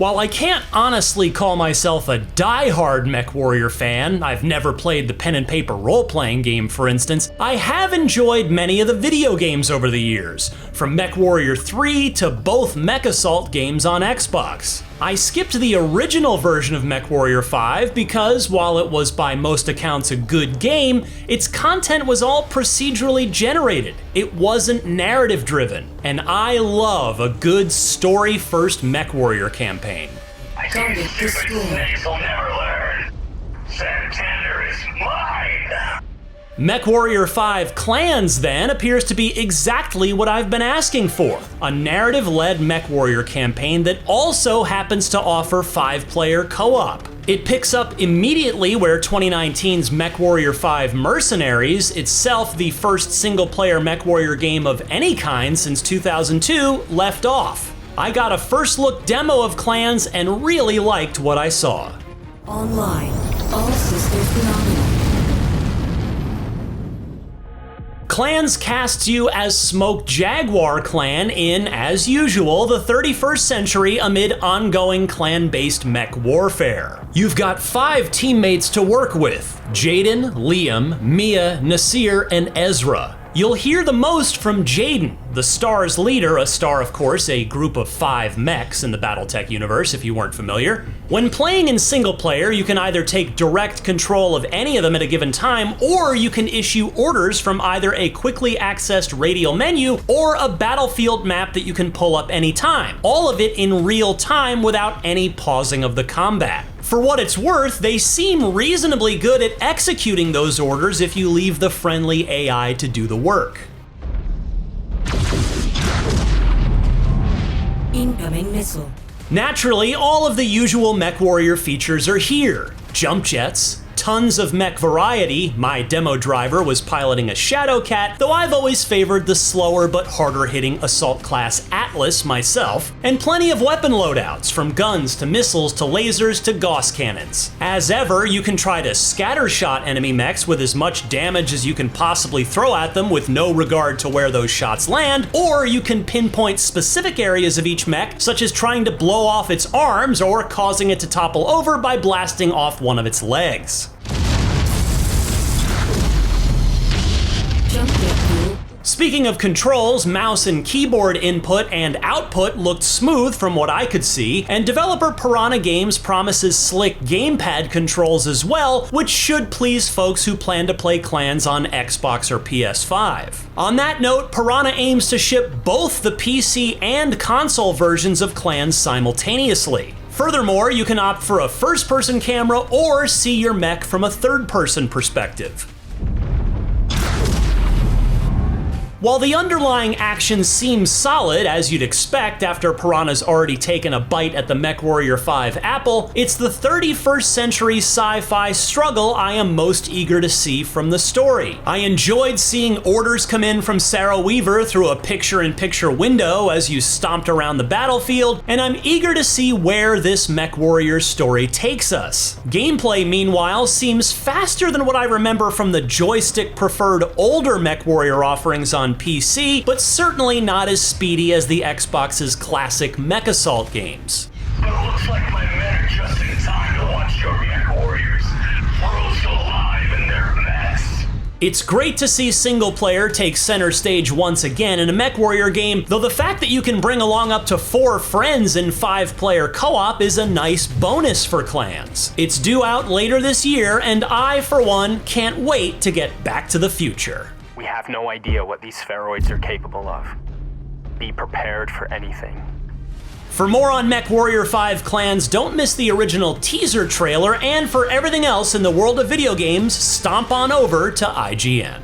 While I can't honestly call myself a die-hard MechWarrior fan, I've never played the pen and paper role-playing game for instance, I have enjoyed many of the video games over the years, from MechWarrior 3 to both Mech Assault games on Xbox. I skipped the original version of MechWarrior 5 because, while it was by most accounts a good game, its content was all procedurally generated. It wasn't narrative driven, and I love a good story-first MechWarrior campaign. I think these stupid snakes will never learn. Santander is mine! MechWarrior 5 Clans, then, appears to be exactly what I've been asking for. A narrative-led MechWarrior campaign that also happens to offer 5-player co-op. It picks up immediately where 2019's MechWarrior 5 Mercenaries, itself the first single-player MechWarrior game of any kind since 2002, left off. I got a first-look demo of Clans and really liked what I saw. Online. All systems phenomenal. Clans casts you as Smoke Jaguar clan in, as usual, the 31st century amid ongoing clan-based mech warfare. You've got 5 teammates to work with: Jaden, Liam, Mia, Nasir, and Ezra. You'll hear the most from Jaden, the Star's leader, a Star of course, a group of 5 mechs in the Battletech universe if you weren't familiar. When playing in single player, you can either take direct control of any of them at a given time, or you can issue orders from either a quickly accessed radial menu or a battlefield map that you can pull up anytime. All of it in real time without any pausing of the combat. For what it's worth, they seem reasonably good at executing those orders if you leave the friendly AI to do the work. Incoming missile. Naturally, all of the usual MechWarrior features are here. Jump jets, tons of mech variety. My demo driver was piloting a Shadowcat, though I've always favored the slower but harder hitting Assault Class Atlas myself, and plenty of weapon loadouts, from guns to missiles to lasers to Gauss cannons. As ever, you can try to scattershot enemy mechs with as much damage as you can possibly throw at them with no regard to where those shots land, or you can pinpoint specific areas of each mech, such as trying to blow off its arms or causing it to topple over by blasting off one of its legs. Speaking of controls, mouse and keyboard input and output looked smooth from what I could see, and developer Piranha Games promises slick gamepad controls as well, which should please folks who plan to play Clans on Xbox or PS5. On that note, Piranha aims to ship both the PC and console versions of Clans simultaneously. Furthermore, you can opt for a first-person camera or see your mech from a third-person perspective. While the underlying action seems solid, as you'd expect after Piranha's already taken a bite at the MechWarrior 5 apple, it's the 31st century sci-fi struggle I am most eager to see from the story. I enjoyed seeing orders come in from Sarah Weaver through a picture-in-picture window as you stomped around the battlefield, and I'm eager to see where this MechWarrior story takes us. Gameplay, meanwhile, seems faster than what I remember from the joystick-preferred older MechWarrior offerings on PC, but certainly not as speedy as the Xbox's classic Mech Assault games. But it looks like my men are just in time to watch your MechWarriors froze alive in their mess. It's great to see single player take center stage once again in a MechWarrior game, though the fact that you can bring along up to 4 friends in 5-player co-op is a nice bonus for Clans. It's due out later this year, and I, for one, can't wait to get Back to the Future. We have no idea what these spheroids are capable of. Be prepared for anything. For more on MechWarrior 5 Clans, don't miss the original teaser trailer, and for everything else in the world of video games, stomp on over to IGN.